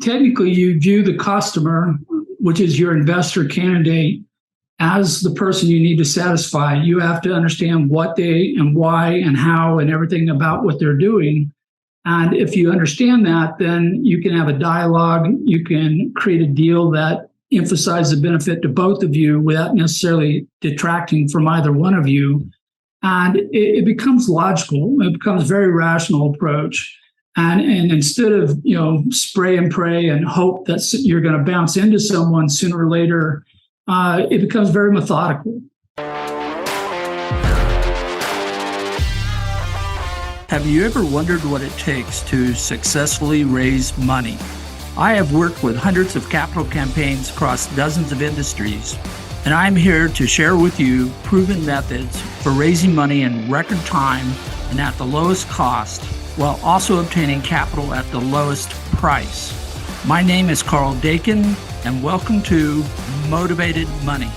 technically you view the customer, which is your investor candidate, as the person you need to satisfy. You have to understand what they and why and how and everything about what they're doing. And if you understand that, then you can have a dialogue. You can create a deal that emphasizes the benefit to both of you without necessarily detracting from either one of you. And it becomes logical. It becomes a very rational approach. And instead of, spray and pray and hope that you're going to bounce into someone sooner or later, it becomes very methodical. Have you ever wondered what it takes to successfully raise money? I have worked with hundreds of capital campaigns across dozens of industries, and I'm here to share with you proven methods for raising money in record time and at the lowest cost, while also obtaining capital at the lowest price. My name is Karl Dakin, and welcome to Motivated Money.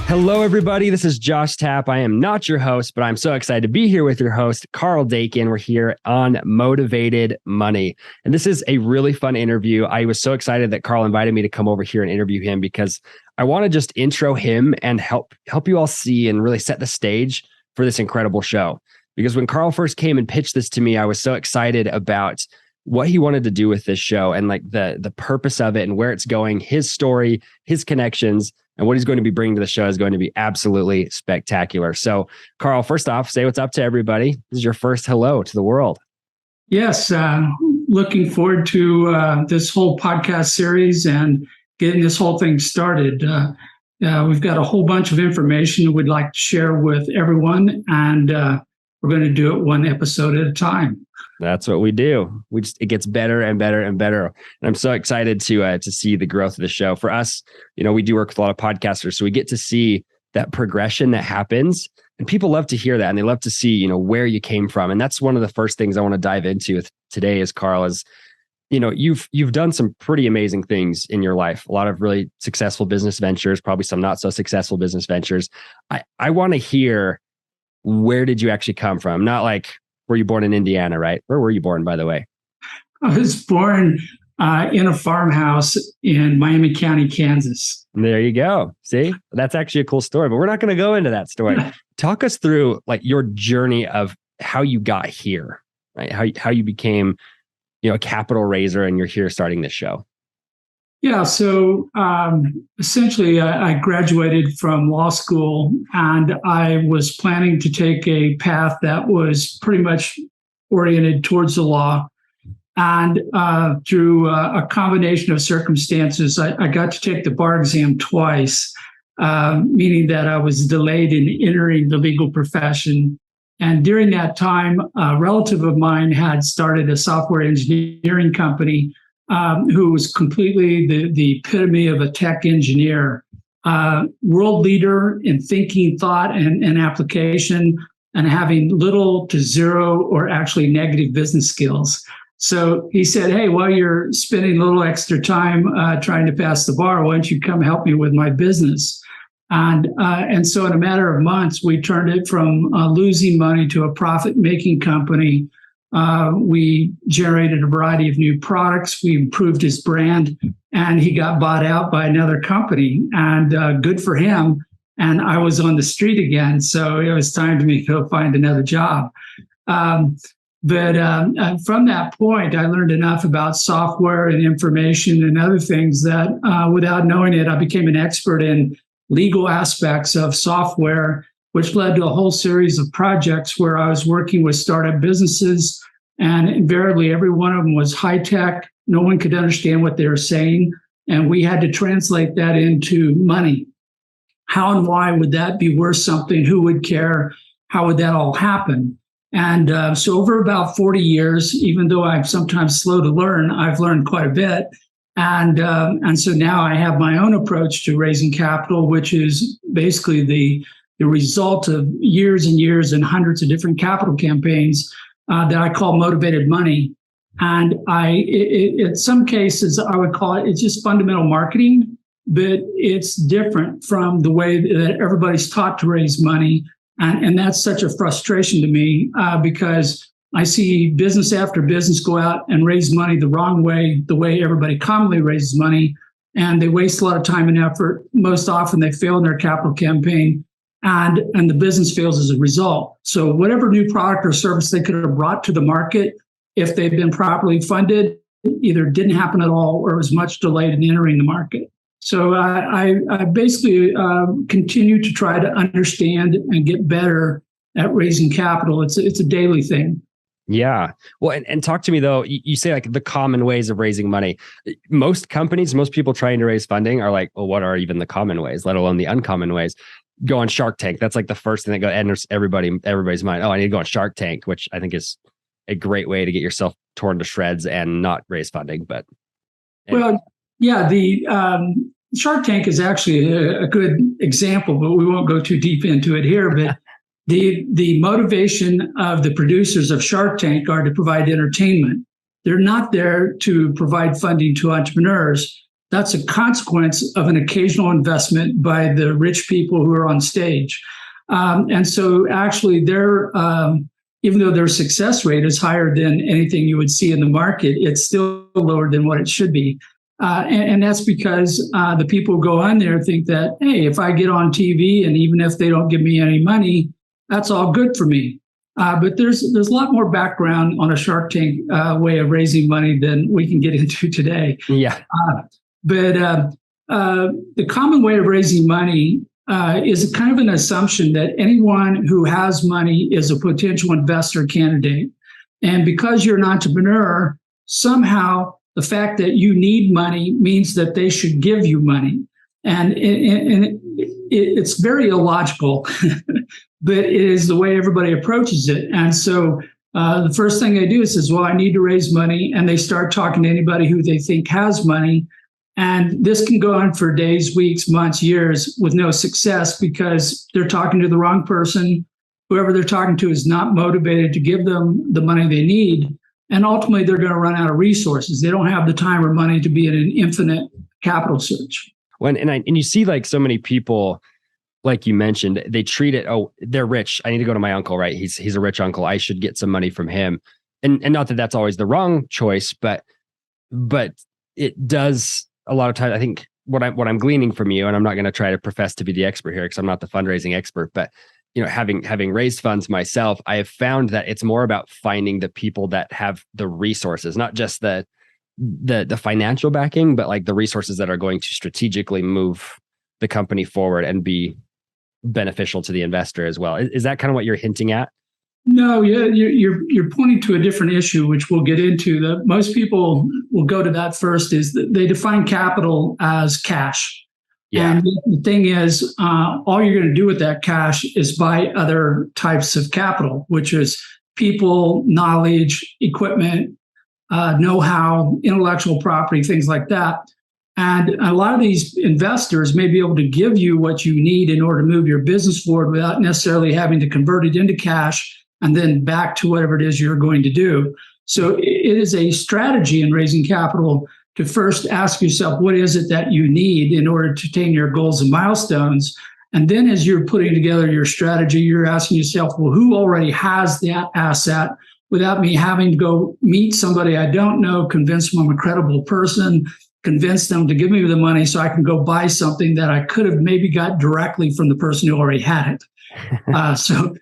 Hello, everybody. This is Josh Tapp. I am not your host, but I'm so excited to be here with your host, Karl Dakin. We're here on Motivated Money. And this is a really fun interview. I was so excited that Karl invited me to come over here and interview him because I want to just intro him and help you all see and really set the stage for this incredible show. Because when Karl first came and pitched this to me, I was so excited about what he wanted to do with this show and like the purpose of it and where it's going, his story, his connections, and what he's going to be bringing to the show is going to be absolutely spectacular. So, Karl, first off, say what's up to everybody. This is your first hello to the world. Yes, looking forward to this whole podcast series and getting this whole thing started. We've got a whole bunch of information we'd like to share with everyone, and we're going to do it one episode at a time. That's what we do. It gets better and better and better. And I'm so excited to see the growth of the show. For us, we do work with a lot of podcasters, so we get to see that progression that happens. And people love to hear that, and they love to see, where you came from. And that's one of the first things I want to dive into today is, Karl, is, you've done some pretty amazing things in your life. A lot of really successful business ventures, probably some not so successful business ventures. I want to hear, where did you actually come from? Not like, were you born in Indiana, right? Where were you born, by the way? I was born in a farmhouse in Miami County, Kansas. There you go. See, that's actually a cool story, but we're not going to go into that story. Talk us through like your journey of how you got here, right? How you became, a capital raiser, and you're here starting this show. Yeah, so essentially I graduated from law school, and I was planning to take a path that was pretty much oriented towards the law. And through a combination of circumstances, I got to take the bar exam twice, meaning that I was delayed in entering the legal profession. And during that time, a relative of mine had started a software engineering company who was completely the epitome of a tech engineer, world leader in thinking, thought, and application, and having little to zero or actually negative business skills. So he said, hey, while you're spending a little extra time trying to pass the bar, why don't you come help me with my business? And so in a matter of months, we turned it from losing money to a profit-making company. We generated a variety of new products. We improved his brand, and he got bought out by another company, and good for him. And I was on the street again. So it was time for me to go find another job. But from that point, I learned enough about software and information and other things that without knowing it, I became an expert in legal aspects of software, which led to a whole series of projects where I was working with startup businesses, and invariably every one of them was high tech. No one could understand what they were saying, and we had to translate that into money. How and why would that be worth something? Who would care? How would that all happen? And so over about 40 years, even though I'm sometimes slow to learn, I've learned quite a bit. And so now I have my own approach to raising capital, which is basically the result of years and years and hundreds of different capital campaigns that I call motivated money. And in some cases, I would call it's just fundamental marketing, but it's different from the way that everybody's taught to raise money. And that's such a frustration to me because I see business after business go out and raise money the wrong way, the way everybody commonly raises money, and they waste a lot of time and effort. Most often they fail in their capital campaign, and the business fails as a result. So whatever new product or service they could have brought to the market, if they've been properly funded, either didn't happen at all or was much delayed in entering the market. So I basically continue to try to understand and get better at raising capital. It's a daily thing. Yeah. Well, and talk to me though, you say like the common ways of raising money. Most companies, most people trying to raise funding are like, well, what are even the common ways, let alone the uncommon ways? Go on Shark Tank. That's like the first thing that enters everybody's mind. Oh, I need to go on Shark Tank, which I think is a great way to get yourself torn to shreds and not raise funding. But well, yeah, the Shark Tank is actually a good example, but we won't go too deep into it here. But the motivation of the producers of Shark Tank are to provide entertainment. They're not there to provide funding to entrepreneurs. That's a consequence of an occasional investment by the rich people who are on stage. And so actually they're, even though their success rate is higher than anything you would see in the market, it's still lower than what it should be. And that's because the people who go on there think that, hey, if I get on TV and even if they don't give me any money, that's all good for me. But there's a lot more background on a Shark Tank way of raising money than we can get into today. Yeah. But the common way of raising money is kind of an assumption that anyone who has money is a potential investor candidate. And because you're an entrepreneur, somehow the fact that you need money means that they should give you money. And it's very illogical, but it is the way everybody approaches it. And so the first thing they do is says, well, I need to raise money. And they start talking to anybody who they think has money. And this can go on for days, weeks, months, years with no success because they're talking to the wrong person. Whoever they're talking to is not motivated to give them the money they need. And ultimately, they're going to run out of resources. They don't have the time or money to be in an infinite capital search. And you see like so many people, like you mentioned, they treat it, oh, they're rich. I need to go to my uncle, right? He's a rich uncle. I should get some money from him. And not that that's always the wrong choice, but it does a lot of times. I think what I'm gleaning from you, and I'm not going to try to profess to be the expert here because I'm not the fundraising expert, but having raised funds myself, I have found that it's more about finding the people that have the resources, not just the financial backing, but like the resources that are going to strategically move the company forward and be beneficial to the investor as well. Is that kind of what you're hinting at? No, yeah, you're pointing to a different issue, which we'll get into. That most people will go to that first. Is that they define capital as cash. Yeah. And the thing is, all you're going to do with that cash is buy other types of capital, which is people, knowledge, equipment, know-how, intellectual property, things like that. And a lot of these investors may be able to give you what you need in order to move your business forward without necessarily having to convert it into cash and then back to whatever it is you're going to do. So it is a strategy in raising capital to first ask yourself, what is it that you need in order to attain your goals and milestones? And then as you're putting together your strategy, you're asking yourself, well, who already has that asset without me having to go meet somebody I don't know, convince them I'm a credible person, convince them to give me the money so I can go buy something that I could have maybe got directly from the person who already had it. So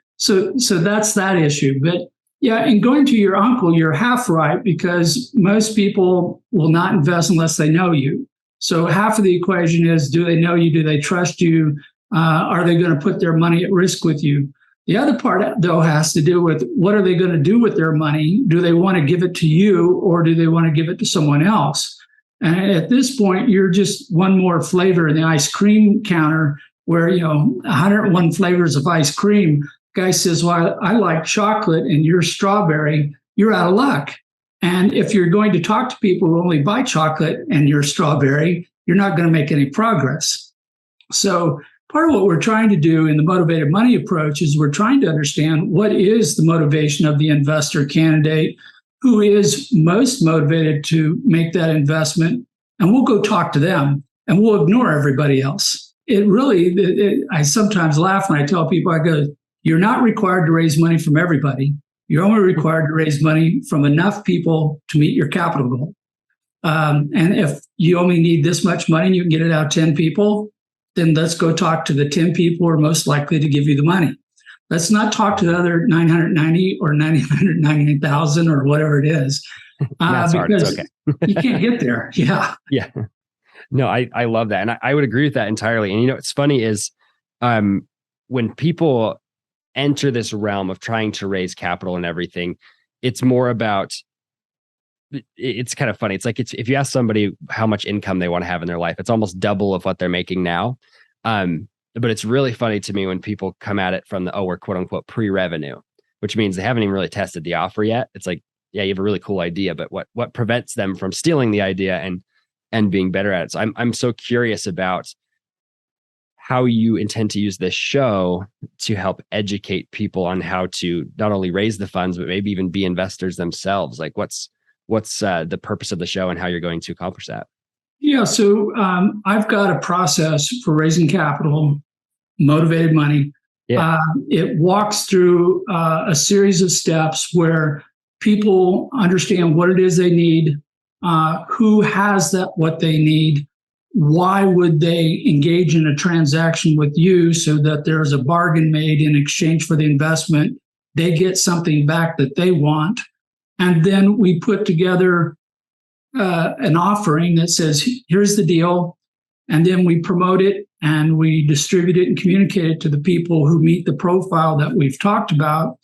that's that issue. But yeah, and going to your uncle, you're half right, because most people will not invest unless they know you. So half of the equation is, do they know you? Do they trust you? Are they going to put their money at risk with you? The other part, though, has to do with what are they going to do with their money? Do they want to give it to you, or do they want to give it to someone else? And at this point, you're just one more flavor in the ice cream counter where, 101 flavors of ice cream. Guy says, well, I like chocolate and you're strawberry. You're out of luck. And if you're going to talk to people who only buy chocolate and you're strawberry, you're not going to make any progress. So part of what we're trying to do in the motivated money approach is we're trying to understand what is the motivation of the investor candidate, who is most motivated to make that investment, and we'll go talk to them and we'll ignore everybody else. I sometimes laugh when I tell people, I go, you're not required to raise money from everybody. You're only required to raise money from enough people to meet your capital goal. And if you only need this much money and you can get it out 10 people, then let's go talk to the 10 people who are most likely to give you the money. Let's not talk to the other 990 or 999,000 or whatever it is. That's hard. It's okay. You can't get there. Yeah. Yeah. No, I love that. And I would agree with that entirely. And what's funny is when people enter this realm of trying to raise capital and everything, it's more about, it's kind of funny. It's like, if you ask somebody how much income they want to have in their life, it's almost double of what they're making now. But it's really funny to me when people come at it from we're quote unquote pre-revenue, which means they haven't even really tested the offer yet. It's like, yeah, you have a really cool idea, but what prevents them from stealing the idea and being better at it? So I'm so curious about how you intend to use this show to help educate people on how to not only raise the funds, but maybe even be investors themselves. Like what's the purpose of the show and how you're going to accomplish that? Yeah, so I've got a process for raising capital, motivated money. Yeah. It walks through a series of steps where people understand what it is they need, who has what they need, why would they engage in a transaction with you so that there's a bargain made in exchange for the investment. They get something back that they want. And then we put together an offering that says, here's the deal. And then we promote it and we distribute it and communicate it to the people who meet the profile that we've talked about.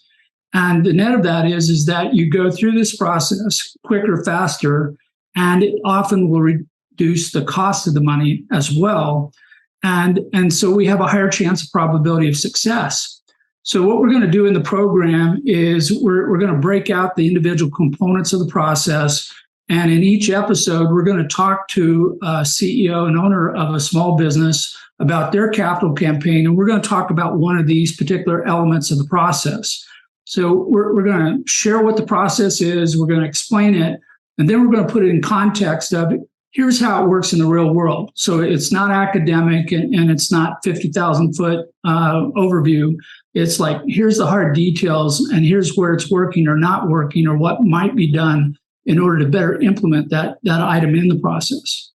And the net of that is that you go through this process quicker, faster, and it often will reduce the cost of the money as well. And so we have a higher chance of probability of success. So what we're going to do in the program is we're going to break out the individual components of the process. And in each episode, we're going to talk to a CEO and owner of a small business about their capital campaign. And we're going to talk about one of these particular elements of the process. So we're going to share what the process is. We're going to explain it. And then we're going to put it in context of here's how it works in the real world. So it's not academic and it's not 50,000 foot overview. It's like, here's the hard details and here's where it's working or not working or what might be done in order to better implement that item in the process.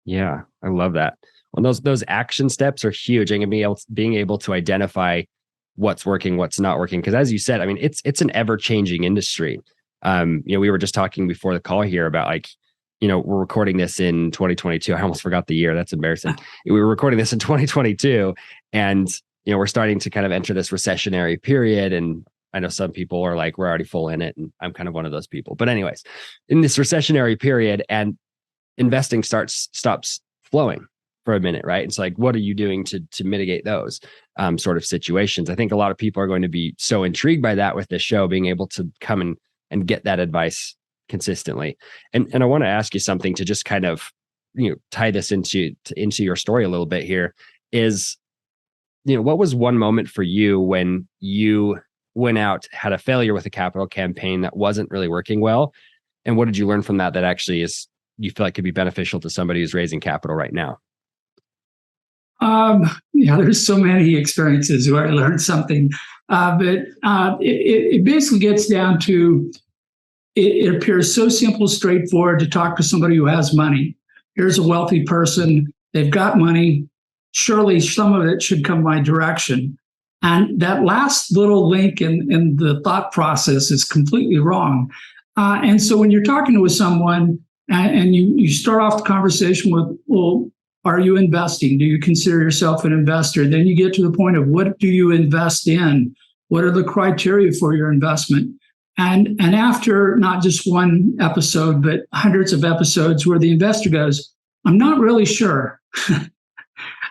Yeah, I love that. Well, those action steps are huge, and being able to identify what's working, what's not working. Because as you said, I mean, it's an ever-changing industry. We were just talking before the call here about we're recording this in 2022. I almost forgot the year. That's embarrassing. We were recording this in 2022, and we're starting to kind of enter this recessionary period. And I know some people are like, we're already full in it. And I'm kind of one of those people. But anyways, in this recessionary period and investing stops flowing for a minute, right? It's like, what are you doing to mitigate those sort of situations? I think a lot of people are going to be so intrigued by that with this show, being able to come and get that advice consistently. And I want to ask you something to just kind of, tie this into your story a little bit here is, what was one moment for you when you went out, had a failure with a capital campaign that wasn't really working well? And what did you learn from that actually you feel like could be beneficial to somebody who's raising capital right now? There's so many experiences where I learned something, but it basically gets down to, it appears so simple, straightforward to talk to somebody who has money. Here's a wealthy person, they've got money, surely some of it should come my direction. And that last little link in the thought process is completely wrong. And so when you're talking with someone and you start off the conversation with, well, are you investing? Do you consider yourself an investor? Then you get to the point of what do you invest in? What are the criteria for your investment? And after not just one episode, but hundreds of episodes where the investor goes, I'm not really sure.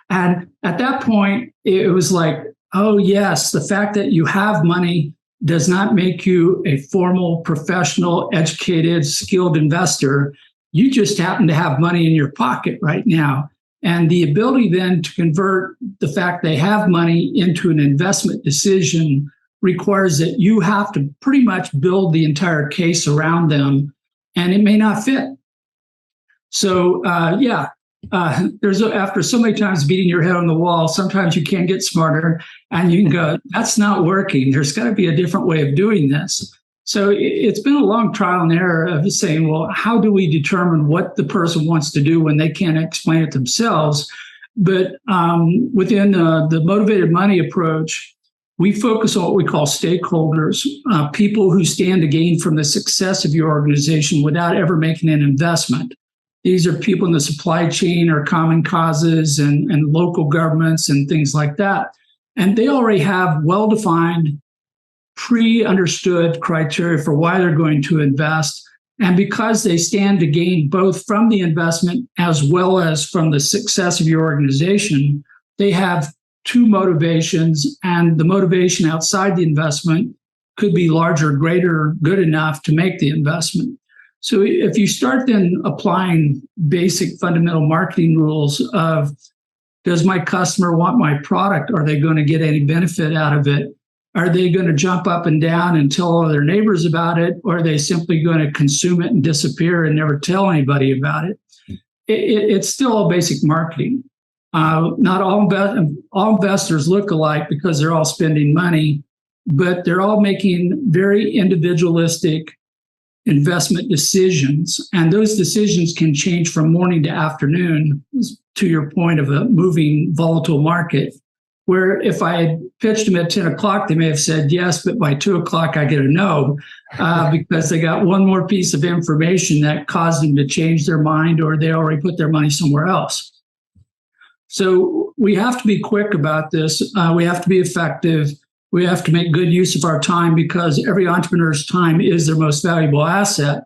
And at that point, it was like, oh, yes, the fact that you have money does not make you a formal, professional, educated, skilled investor. You just happen to have money in your pocket right now. And the ability then to convert the fact they have money into an investment decision requires that you have to pretty much build the entire case around them, and it may not fit. So, there's after so many times beating your head on the wall, sometimes you can get smarter and you can go, that's not working. There's got to be a different way of doing this. So it's been a long trial and error of saying, well, how do we determine what the person wants to do when they can't explain it themselves? But within the motivated money approach, we focus on what we call stakeholders, people who stand to gain from the success of your organization without ever making an investment. These are people in the supply chain or common causes and local governments and things like that. And they already have well-defined, pre-understood criteria for why they're going to invest. And because they stand to gain both from the investment as well as from the success of your organization, they have two motivations, and the motivation outside the investment could be larger, greater, good enough to make the investment. So if you start then applying basic fundamental marketing rules of, does my customer want my product? Are they going to get any benefit out of it? Are they going to jump up and down and tell all their neighbors about it? Or are they simply going to consume it and disappear and never tell anybody about it? It's still all basic marketing. Not all investors look alike because they're all spending money, but they're all making very individualistic investment decisions. And those decisions can change from morning to afternoon, to your point of a moving, volatile market, where if I had pitched them at 10 o'clock, they may have said yes, but by 2 o'clock, I get a no, because they got one more piece of information that caused them to change their mind, or they already put their money somewhere else. So we have to be quick about this. We have to be effective. We have to make good use of our time, because every entrepreneur's time is their most valuable asset.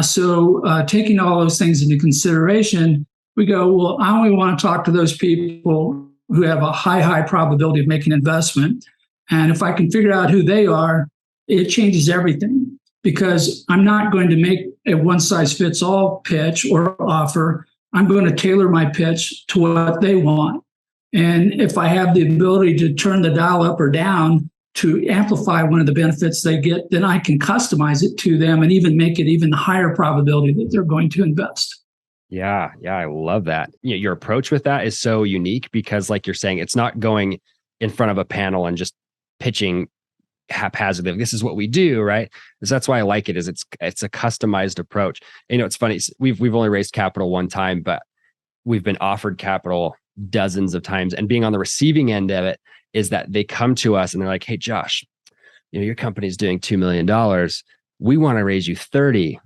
So taking all those things into consideration, we go, well, I only want to talk to those people who have a high probability of making an investment. And if I can figure out who they are, it changes everything, because I'm not going to make a one-size-fits-all pitch or offer. I'm going to tailor my pitch to what they want. And if I have the ability to turn the dial up or down to amplify one of the benefits they get, then I can customize it to them and even make it even higher probability that they're going to invest. Yeah, I love that. Your approach with that is so unique, because like you're saying, it's not going in front of a panel and just pitching haphazardly. This is what we do, right? So that's why I like it. Is it's a customized approach. It's funny. We've only raised capital one time, but we've been offered capital dozens of times. And being on the receiving end of it is that they come to us and they're like, "Hey, Josh, your company's doing $2 million. We want to raise you 30."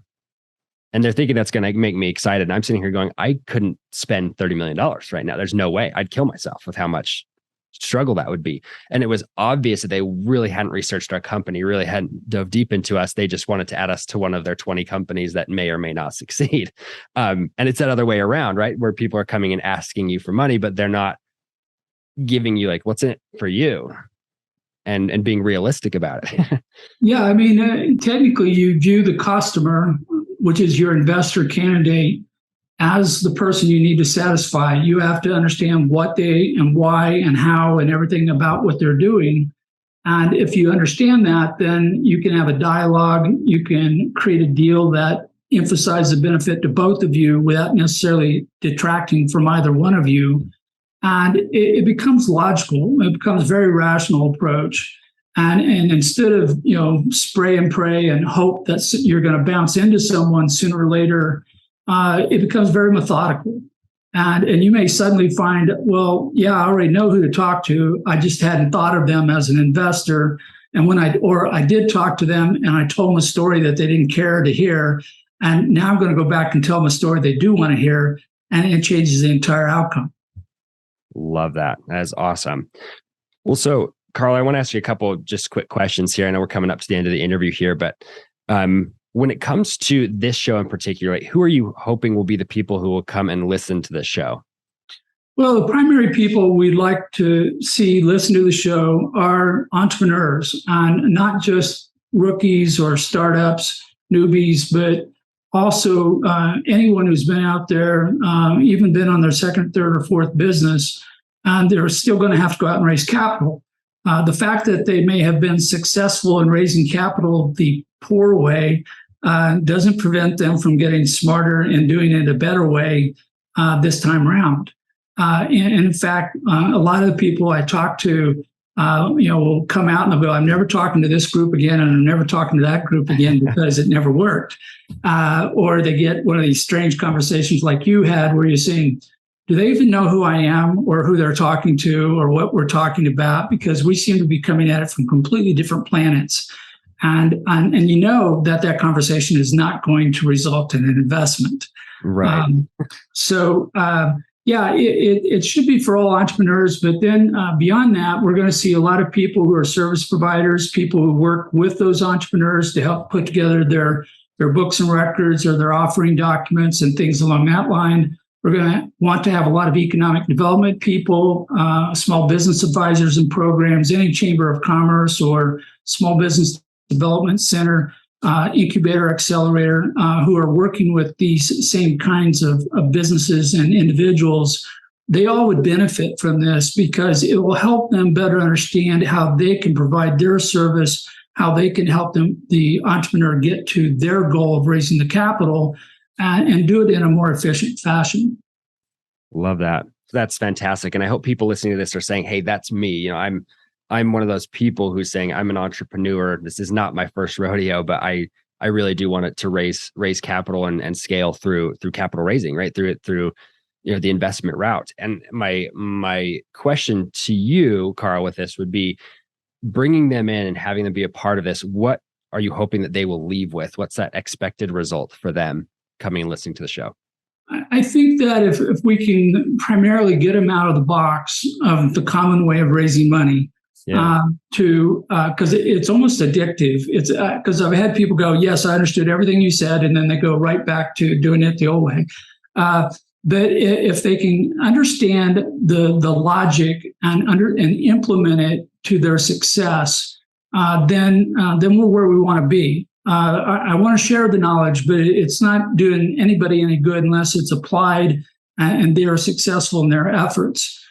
And they're thinking that's going to make me excited. And I'm sitting here going, I couldn't spend $30 million right now. There's no way. I'd kill myself with how much struggle that would be. And it was obvious that they really hadn't researched our company, really hadn't dove deep into us. They just wanted to add us to one of their 20 companies that may or may not succeed. And it's that other way around, right? Where people are coming and asking you for money, but they're not giving you like, what's in it for you? And being realistic about it. Yeah, I mean, technically you view the customer, which is your investor candidate, as the person you need to satisfy. You have to understand what they and why and how and everything about what they're doing. And if you understand that, then you can have a dialogue. You can create a deal that emphasizes the benefit to both of you without necessarily detracting from either one of you. And it becomes logical. It becomes a very rational approach. And instead of, spray and pray and hope that you're going to bounce into someone sooner or later, it becomes very methodical. And you may suddenly find, well, yeah, I already know who to talk to. I just hadn't thought of them as an investor. And I did talk to them and I told them a story that they didn't care to hear. And now I'm going to go back and tell them a story they do want to hear. And it changes the entire outcome. Love that. That is awesome. Well, so Karl, I want to ask you a couple of just quick questions here. I know we're coming up to the end of the interview here, but when it comes to this show in particular, who are you hoping will be the people who will come and listen to this show? Well, the primary people we'd like to see listen to the show are entrepreneurs, and not just rookies or startups, newbies, but also anyone who's been out there, even been on their second, third, or fourth business, and they're still going to have to go out and raise capital. The fact that they may have been successful in raising capital the poor way doesn't prevent them from getting smarter and doing it a better way. this time around. And in fact, a lot of the people I talk to, will come out and they'll go, I'm never talking to this group again, and I'm never talking to that group again because it never worked. Or they get one of these strange conversations like you had where you're saying, do they even know who I am or who they're talking to or what we're talking about? Because we seem to be coming at it from completely different planets. And that conversation is not going to result in an investment. Right. It should be for all entrepreneurs. But then beyond that, we're going to see a lot of people who are service providers, people who work with those entrepreneurs to help put together their books and records or their offering documents and things along that line. We're going to want to have a lot of economic development people, small business advisors and programs, any chamber of commerce or small business development center, incubator, accelerator, who are working with these same kinds of businesses and individuals. They all would benefit from this because it will help them better understand how they can provide their service, how they can help the entrepreneur get to their goal of raising the capital and do it in a more efficient fashion. Love that. That's fantastic. And I hope people listening to this are saying, hey, that's me. I'm one of those people who's saying I'm an entrepreneur. This is not my first rodeo, but I really do want it to raise capital and scale through capital raising, right? Through the investment route. And my question to you, Karl, with this would be bringing them in and having them be a part of this. What are you hoping that they will leave with? What's that expected result for them coming and listening to the show? I think that if we can primarily get them out of the box of the common way of raising money, because it's almost addictive. It's because I've had people go, yes, I understood everything you said, and then they go right back to doing it the old way. But if they can understand the logic and implement it to their success, then we're where we want to be. I want to share the knowledge, but it's not doing anybody any good unless it's applied and they are successful in their efforts.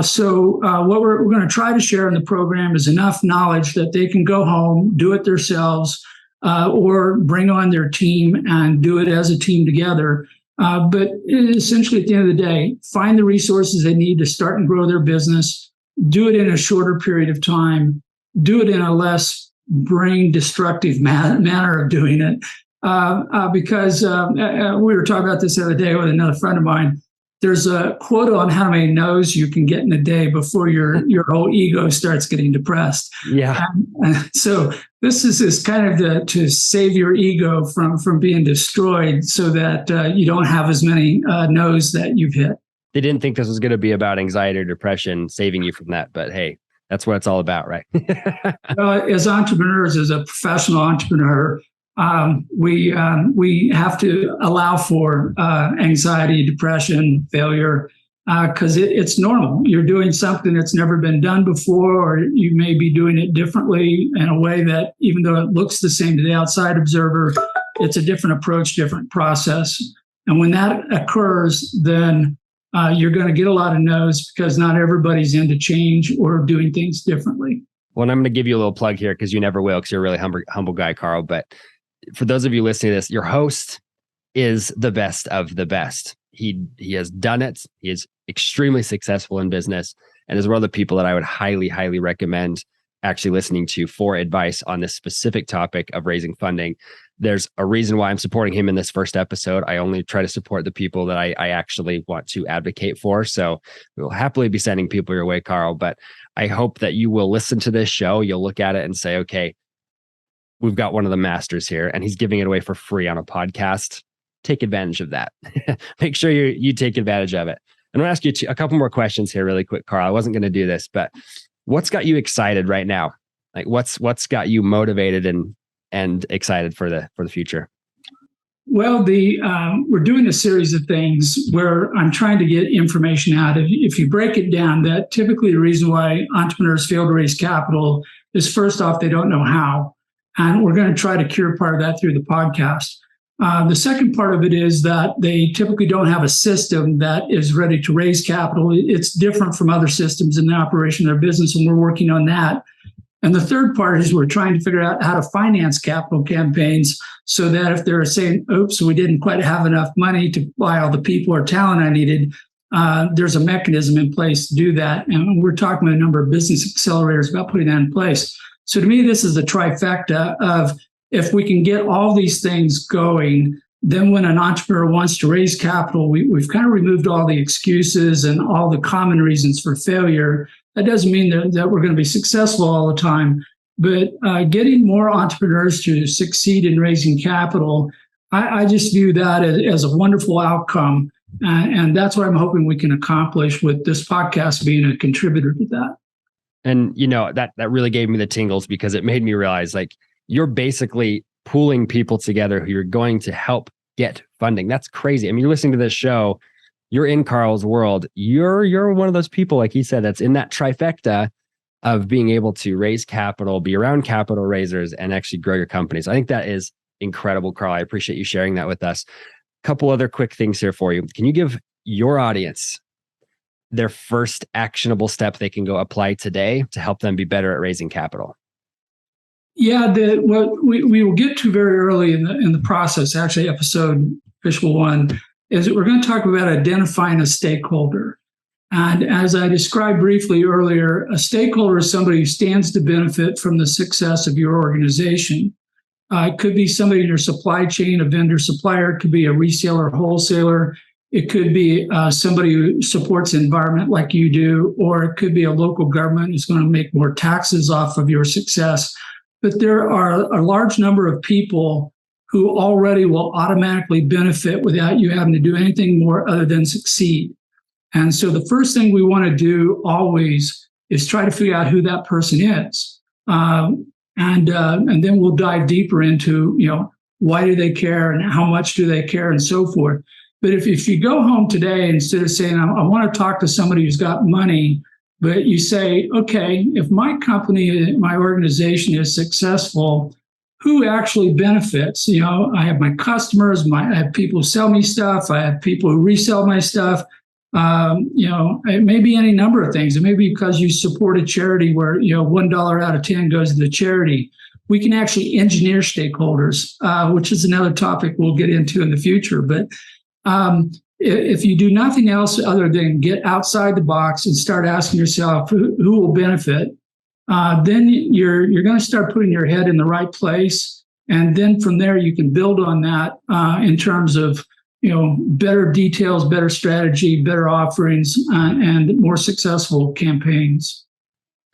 So what we're going to try to share in the program is enough knowledge that they can go home, do it themselves, or bring on their team and do it as a team together. But essentially, at the end of the day, find the resources they need to start and grow their business, do it in a shorter period of time, do it in a less brain-destructive manner of doing it. Because we were talking about this the other day with another friend of mine. There's a quota on how many no's you can get in a day before your whole ego starts getting depressed. Yeah. And so this is kind of to save your ego from being destroyed so that you don't have as many no's that you've hit. They didn't think this was going to be about anxiety or depression, saving you from that. But hey, that's what it's all about, right? As entrepreneurs, as a professional entrepreneur, we have to allow for anxiety, depression, failure, because it's normal. You're doing something that's never been done before, or you may be doing it differently in a way that, even though it looks the same to the outside observer, it's a different approach, different process. And when that occurs, then you're going to get a lot of no's because not everybody's into change or doing things differently. Well, and I'm going to give you a little plug here because you never will, because you're a really humble guy, Karl. But for those of you listening to this, your host is the best of the best. He has done it. He is extremely successful in business and is one of the people that I would highly, highly recommend actually listening to for advice on this specific topic of raising funding. There's a reason why I'm supporting him in this first episode. I only try to support the people that I actually want to advocate for. So we'll happily be sending people your way, Karl. But I hope that you will listen to this show. You'll look at it and say, okay, we've got one of the masters here and he's giving it away for free on a podcast. Take advantage of that. Make sure you take advantage of it. I'm going to ask you a couple more questions here really quick, Karl. I wasn't going to do this, but what's got you excited right now? Like what's got you motivated and excited for the future? Well, we're doing a series of things where I'm trying to get information out. If you break it down, that typically the reason why entrepreneurs fail to raise capital is, first off, they don't know how. And we're going to try to cure part of that through the podcast. The second part of it is that they typically don't have a system that is ready to raise capital. It's different from other systems in the operation of their business, and we're working on that. And the third part is we're trying to figure out how to finance capital campaigns so that if they're saying, oops, we didn't quite have enough money to buy all the people or talent I needed, there's a mechanism in place to do that. And we're talking with a number of business accelerators about putting that in place. So to me, this is a trifecta of if we can get all these things going, then when an entrepreneur wants to raise capital, we've kind of removed all the excuses and all the common reasons for failure. That doesn't mean that we're going to be successful all the time, but getting more entrepreneurs to succeed in raising capital, I just view that as a wonderful outcome. And that's what I'm hoping we can accomplish with this podcast being a contributor to that. And, that really gave me the tingles because it made me realize like you're basically pooling people together who you're going to help get funding. That's crazy. I mean, you're listening to this show, you're in Karl's world. You're one of those people, like he said, that's in that trifecta of being able to raise capital, be around capital raisers, and actually grow your company. So I think that is incredible, Karl. I appreciate you sharing that with us. A couple other quick things here for you. Can you give your audience their first actionable step they can go apply today to help them be better at raising capital? Yeah, what we will get to very early in the process, actually episode official 1, is that we're going to talk about identifying a stakeholder. And as I described briefly earlier, a stakeholder is somebody who stands to benefit from the success of your organization. It could be somebody in your supply chain, a vendor supplier, it could be a reseller, wholesaler. It could be somebody who supports the environment like you do, or it could be a local government who's going to make more taxes off of your success. But there are a large number of people who already will automatically benefit without you having to do anything more other than succeed. And so the first thing we want to do always is try to figure out who that person is. And then we'll dive deeper into, why do they care and how much do they care and so forth. But if you go home today, instead of saying, I want to talk to somebody who's got money, but you say, okay, if my company, my organization is successful, who actually benefits? I have my customers, I have people who sell me stuff, I have people who resell my stuff. It may be any number of things. It may be because you support a charity where, $1 out of 10 goes to the charity. We can actually engineer stakeholders, which is another topic we'll get into in the future. But if you do nothing else other than get outside the box and start asking yourself who will benefit, then you're going to start putting your head in the right place. And then from there, you can build on that in terms of, better details, better strategy, better offerings, and more successful campaigns.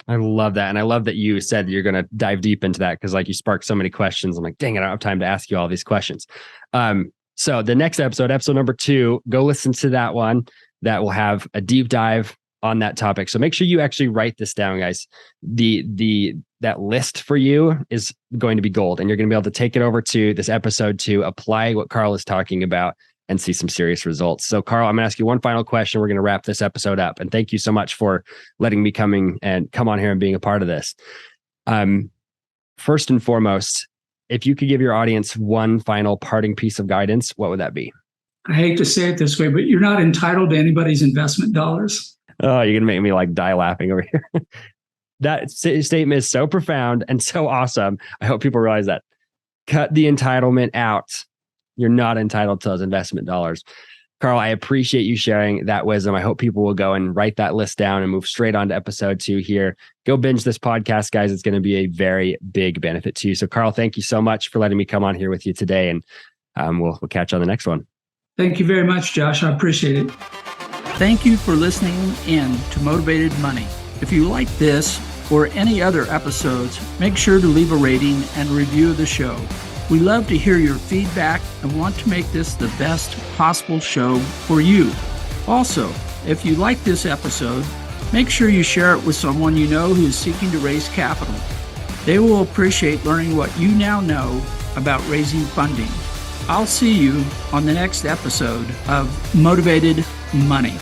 I love that. And I love that you said you're going to dive deep into that because you sparked so many questions. I'm like, dang it, I don't have time to ask you all these questions. So the next episode number 2, go listen to that one. That will have a deep dive on that topic. So make sure you actually write this down, guys. That list for you is going to be gold, and you're going to be able to take it over to this episode to apply what Karl is talking about and see some serious results. So Karl, I'm going to ask you one final question. We're going to wrap this episode up. And thank you so much for letting me come on here and being a part of this. First and foremost, if you could give your audience one final parting piece of guidance, what would that be? I hate to say it this way, but you're not entitled to anybody's investment dollars. Oh, you're going to make me die laughing over here. That statement is so profound and so awesome. I hope people realize that. Cut the entitlement out. You're not entitled to those investment dollars. Karl, I appreciate you sharing that wisdom. I hope people will go and write that list down and move straight on to episode 2 here. Go binge this podcast, guys. It's going to be a very big benefit to you. So Karl, thank you so much for letting me come on here with you today. And we'll catch you on the next one. Thank you very much, Josh. I appreciate it. Thank you for listening in to Motivated Money. If you like this or any other episodes, make sure to leave a rating and review the show. We love to hear your feedback and want to make this the best possible show for you. Also, if you like this episode, make sure you share it with someone you know who is seeking to raise capital. They will appreciate learning what you now know about raising funding. I'll see you on the next episode of Motivated Money.